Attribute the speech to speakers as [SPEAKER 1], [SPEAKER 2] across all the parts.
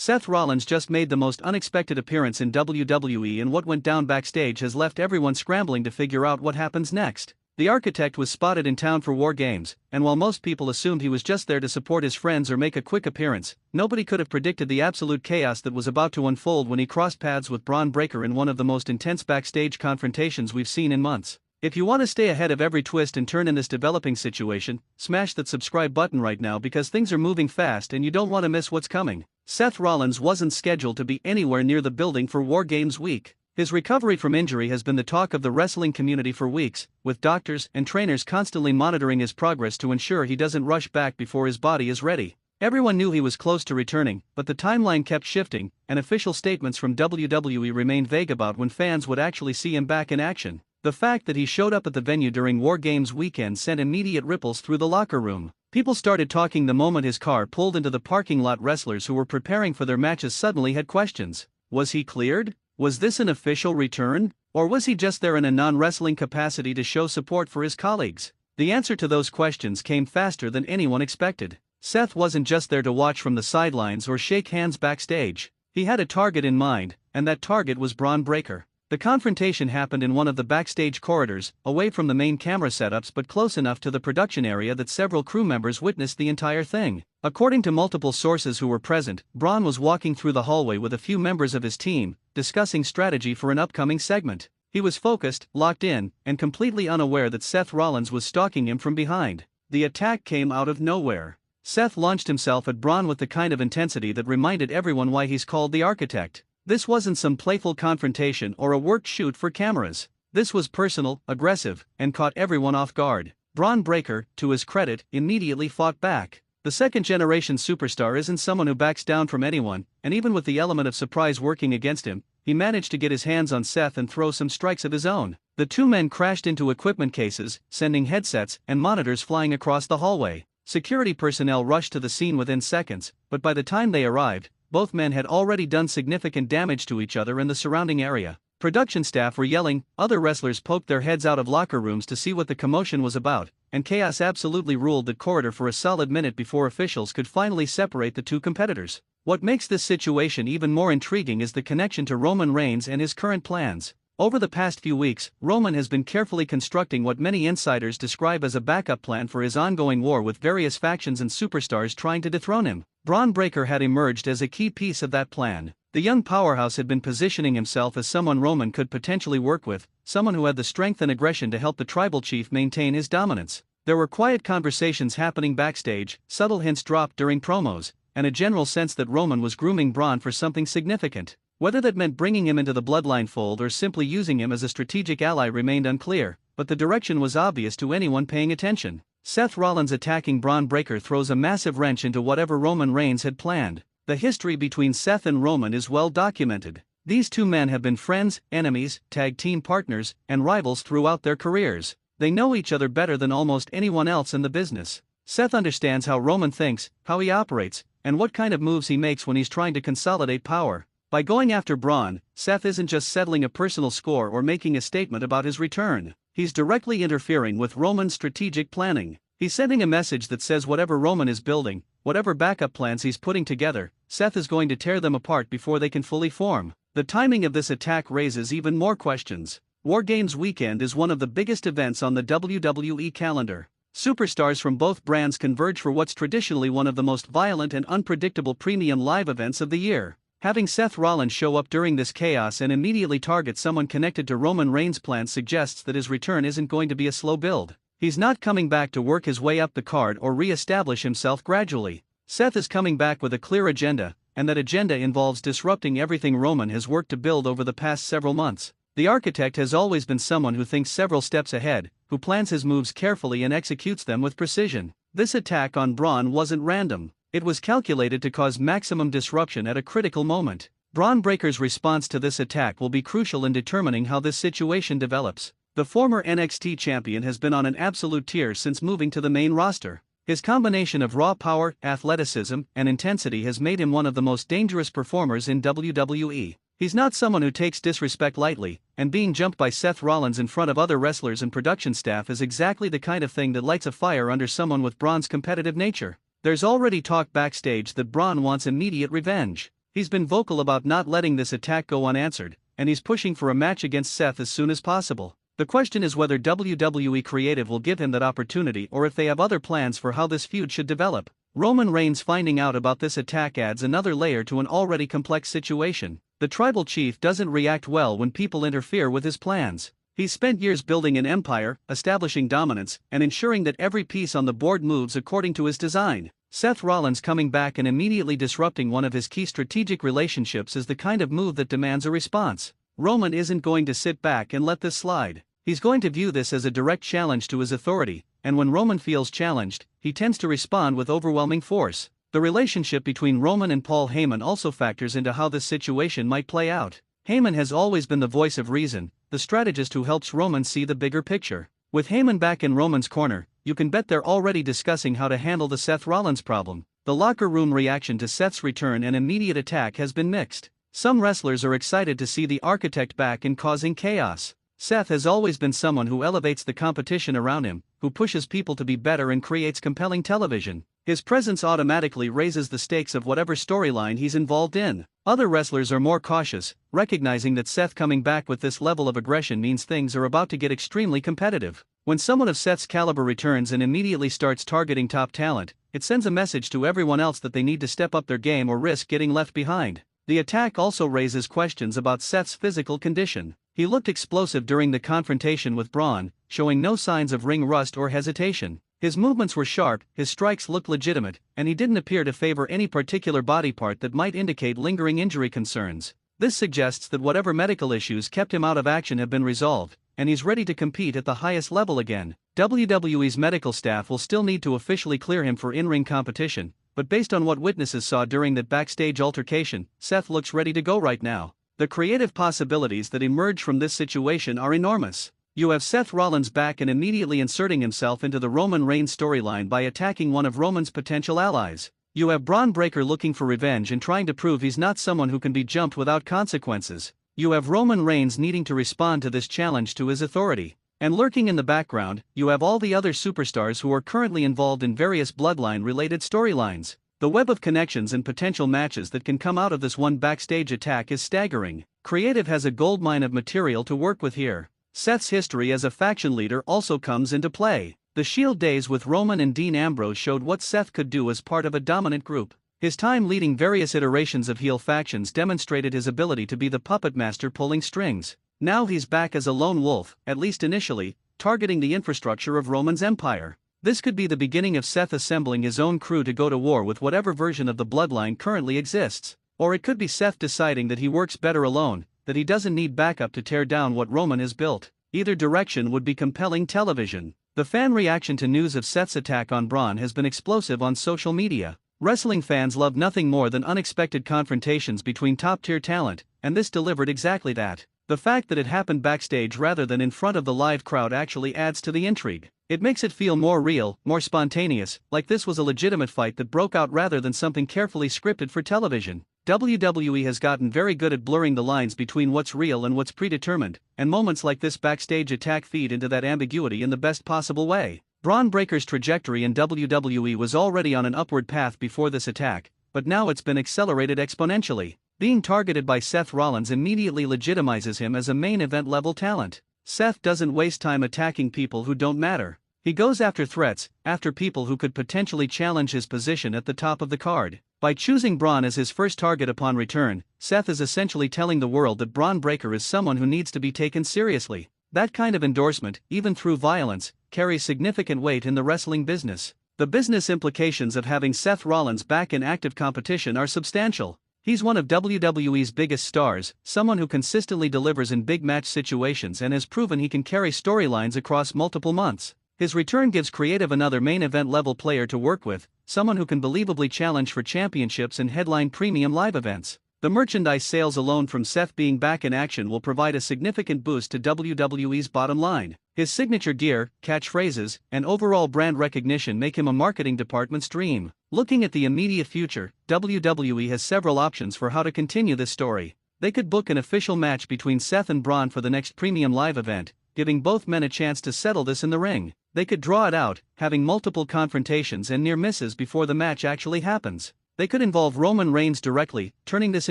[SPEAKER 1] Seth Rollins just made the most unexpected appearance in WWE, and what went down backstage has left everyone scrambling to figure out what happens next. The architect was spotted in town for Wargames, and while most people assumed he was just there to support his friends or make a quick appearance, nobody could have predicted the absolute chaos that was about to unfold when he crossed paths with Braun Breaker in one of the most intense backstage confrontations we've seen in months. If you want to stay ahead of every twist and turn in this developing situation, smash that subscribe button right now because things are moving fast and you don't want to miss what's coming. Seth Rollins wasn't scheduled to be anywhere near the building for Wargames week. His recovery from injury has been the talk of the wrestling community for weeks, with doctors and trainers constantly monitoring his progress to ensure he doesn't rush back before his body is ready. Everyone knew he was close to returning, but the timeline kept shifting, and official statements from WWE remained vague about when fans would actually see him back in action. The fact that he showed up at the venue during Wargames weekend sent immediate ripples through the locker room. People started talking the moment his car pulled into the parking lot. Wrestlers who were preparing for their matches suddenly had questions. Was he cleared? Was this an official return? Or was he just there in a non-wrestling capacity to show support for his colleagues? The answer to those questions came faster than anyone expected. Seth wasn't just there to watch from the sidelines or shake hands backstage. He had a target in mind, and that target was Braun Breaker. The confrontation happened in one of the backstage corridors, away from the main camera setups but close enough to the production area that several crew members witnessed the entire thing. According to multiple sources who were present, Braun was walking through the hallway with a few members of his team, discussing strategy for an upcoming segment. He was focused, locked in, and completely unaware that Seth Rollins was stalking him from behind. The attack came out of nowhere. Seth launched himself at Braun with the kind of intensity that reminded everyone why he's called the architect. This wasn't some playful confrontation or a worked shoot for cameras. This was personal, aggressive, and caught everyone off guard. Braun Breaker, to his credit, immediately fought back. The second-generation superstar isn't someone who backs down from anyone, and even with the element of surprise working against him, he managed to get his hands on Seth and throw some strikes of his own. The two men crashed into equipment cases, sending headsets and monitors flying across the hallway. Security personnel rushed to the scene within seconds, but by the time they arrived, both men had already done significant damage to each other and the surrounding area. Production staff were yelling, other wrestlers poked their heads out of locker rooms to see what the commotion was about, and chaos absolutely ruled the corridor for a solid minute before officials could finally separate the two competitors. What makes this situation even more intriguing is the connection to Roman Reigns and his current plans. Over the past few weeks, Roman has been carefully constructing what many insiders describe as a backup plan for his ongoing war with various factions and superstars trying to dethrone him. Braun Breaker had emerged as a key piece of that plan. The young powerhouse had been positioning himself as someone Roman could potentially work with, someone who had the strength and aggression to help the tribal chief maintain his dominance. There were quiet conversations happening backstage, subtle hints dropped during promos, and a general sense that Roman was grooming Braun for something significant. Whether that meant bringing him into the bloodline fold or simply using him as a strategic ally remained unclear, but the direction was obvious to anyone paying attention. Seth Rollins attacking Braun Breaker throws a massive wrench into whatever Roman Reigns had planned. The history between Seth and Roman is well documented. These two men have been friends, enemies, tag team partners, and rivals throughout their careers. They know each other better than almost anyone else in the business. Seth understands how Roman thinks, how he operates, and what kind of moves he makes when he's trying to consolidate power. By going after Braun, Seth isn't just settling a personal score or making a statement about his return. He's directly interfering with Roman's strategic planning. He's sending a message that says whatever Roman is building, whatever backup plans he's putting together, Seth is going to tear them apart before they can fully form. The timing of this attack raises even more questions. Wargames weekend is one of the biggest events on the WWE calendar. Superstars from both brands converge for what's traditionally one of the most violent and unpredictable premium live events of the year. Having Seth Rollins show up during this chaos and immediately target someone connected to Roman Reigns' plans suggests that his return isn't going to be a slow build. He's not coming back to work his way up the card or re-establish himself gradually. Seth is coming back with a clear agenda, and that agenda involves disrupting everything Roman has worked to build over the past several months. The architect has always been someone who thinks several steps ahead, who plans his moves carefully and executes them with precision. This attack on Braun wasn't random. It was calculated to cause maximum disruption at a critical moment. Braun Breaker's response to this attack will be crucial in determining how this situation develops. The former NXT champion has been on an absolute tear since moving to the main roster. His combination of raw power, athleticism, and intensity has made him one of the most dangerous performers in WWE. He's not someone who takes disrespect lightly, and being jumped by Seth Rollins in front of other wrestlers and production staff is exactly the kind of thing that lights a fire under someone with Braun's competitive nature. There's already talk backstage that Braun wants immediate revenge. He's been vocal about not letting this attack go unanswered, and he's pushing for a match against Seth as soon as possible. The question is whether WWE Creative will give him that opportunity or if they have other plans for how this feud should develop. Roman Reigns finding out about this attack adds another layer to an already complex situation. The tribal chief doesn't react well when people interfere with his plans. He's spent years building an empire, establishing dominance, and ensuring that every piece on the board moves according to his design. Seth Rollins coming back and immediately disrupting one of his key strategic relationships is the kind of move that demands a response. Roman isn't going to sit back and let this slide. He's going to view this as a direct challenge to his authority, and when Roman feels challenged, he tends to respond with overwhelming force. The relationship between Roman and Paul Heyman also factors into how this situation might play out. Heyman has always been the voice of reason, the strategist who helps Roman see the bigger picture. With Heyman back in Roman's corner, you can bet they're already discussing how to handle the Seth Rollins problem. The locker room reaction to Seth's return and immediate attack has been mixed. Some wrestlers are excited to see the architect back and causing chaos. Seth has always been someone who elevates the competition around him, who pushes people to be better and creates compelling television. His presence automatically raises the stakes of whatever storyline he's involved in. Other wrestlers are more cautious, recognizing that Seth coming back with this level of aggression means things are about to get extremely competitive. When someone of Seth's caliber returns and immediately starts targeting top talent, it sends a message to everyone else that they need to step up their game or risk getting left behind. The attack also raises questions about Seth's physical condition. He looked explosive during the confrontation with Braun, showing no signs of ring rust or hesitation. His movements were sharp, his strikes looked legitimate, and he didn't appear to favor any particular body part that might indicate lingering injury concerns. This suggests that whatever medical issues kept him out of action have been resolved, and he's ready to compete at the highest level again. WWE's medical staff will still need to officially clear him for in-ring competition, but based on what witnesses saw during that backstage altercation, Seth looks ready to go right now. The creative possibilities that emerge from this situation are enormous. You have Seth Rollins back and immediately inserting himself into the Roman Reigns storyline by attacking one of Roman's potential allies. You have Braun Breaker looking for revenge and trying to prove he's not someone who can be jumped without consequences. You have Roman Reigns needing to respond to this challenge to his authority. And lurking in the background, you have all the other superstars who are currently involved in various bloodline-related storylines. The web of connections and potential matches that can come out of this one backstage attack is staggering. Creative has a goldmine of material to work with here. Seth's history as a faction leader also comes into play. The Shield days with Roman and Dean Ambrose showed what Seth could do as part of a dominant group. His time leading various iterations of heel factions demonstrated his ability to be the puppet master pulling strings. Now he's back as a lone wolf, at least initially, targeting the infrastructure of Roman's empire. This could be the beginning of Seth assembling his own crew to go to war with whatever version of the bloodline currently exists. Or it could be Seth deciding that he works better alone, that he doesn't need backup to tear down what Roman has built. Either direction would be compelling television. The fan reaction to news of Seth's attack on Braun has been explosive on social media. Wrestling fans love nothing more than unexpected confrontations between top-tier talent, and this delivered exactly that. The fact that it happened backstage rather than in front of the live crowd actually adds to the intrigue. It makes it feel more real, more spontaneous, like this was a legitimate fight that broke out rather than something carefully scripted for television. WWE has gotten very good at blurring the lines between what's real and what's predetermined, and moments like this backstage attack feed into that ambiguity in the best possible way. Braun Breaker's trajectory in WWE was already on an upward path before this attack, but now it's been accelerated exponentially. Being targeted by Seth Rollins immediately legitimizes him as a main event level talent. Seth doesn't waste time attacking people who don't matter. He goes after threats, after people who could potentially challenge his position at the top of the card. By choosing Braun as his first target upon return, Seth is essentially telling the world that Braun Breaker is someone who needs to be taken seriously. That kind of endorsement, even through violence, carries significant weight in the wrestling business. The business implications of having Seth Rollins back in active competition are substantial. He's one of WWE's biggest stars, someone who consistently delivers in big match situations and has proven he can carry storylines across multiple months. His return gives creative another main event level player to work with, someone who can believably challenge for championships and headline premium live events. The merchandise sales alone from Seth being back in action will provide a significant boost to WWE's bottom line. His signature gear, catchphrases, and overall brand recognition make him a marketing department's dream. Looking at the immediate future, WWE has several options for how to continue this story. They could book an official match between Seth and Braun for the next premium live event, giving both men a chance to settle this in the ring. They could draw it out, having multiple confrontations and near misses before the match actually happens. They could involve Roman Reigns directly, turning this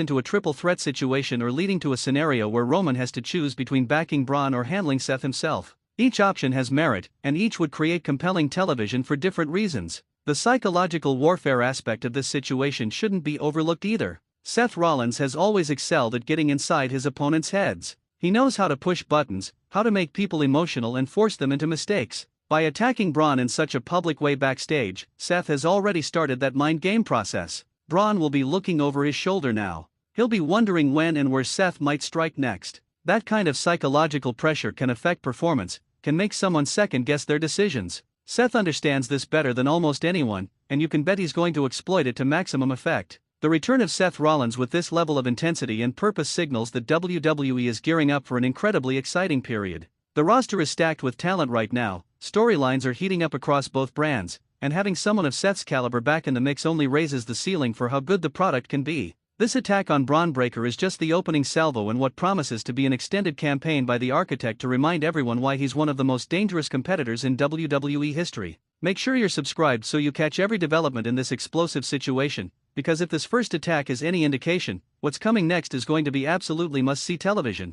[SPEAKER 1] into a triple threat situation or leading to a scenario where Roman has to choose between backing Braun or handling Seth himself. Each option has merit, and each would create compelling television for different reasons. The psychological warfare aspect of this situation shouldn't be overlooked either. Seth Rollins has always excelled at getting inside his opponents' heads. He knows how to push buttons, how to make people emotional and force them into mistakes. By attacking Braun in such a public way backstage, Seth has already started that mind game process. Braun will be looking over his shoulder now. He'll be wondering when and where Seth might strike next. That kind of psychological pressure can affect performance, can make someone second-guess their decisions. Seth understands this better than almost anyone, and you can bet he's going to exploit it to maximum effect. The return of Seth Rollins with this level of intensity and purpose signals that WWE is gearing up for an incredibly exciting period. The roster is stacked with talent right now, storylines are heating up across both brands, and having someone of Seth's caliber back in the mix only raises the ceiling for how good the product can be. This attack on Braun Breaker is just the opening salvo in what promises to be an extended campaign by the architect to remind everyone why he's one of the most dangerous competitors in WWE history. Make sure you're subscribed so you catch every development in this explosive situation, because if this first attack is any indication, what's coming next is going to be absolutely must-see television.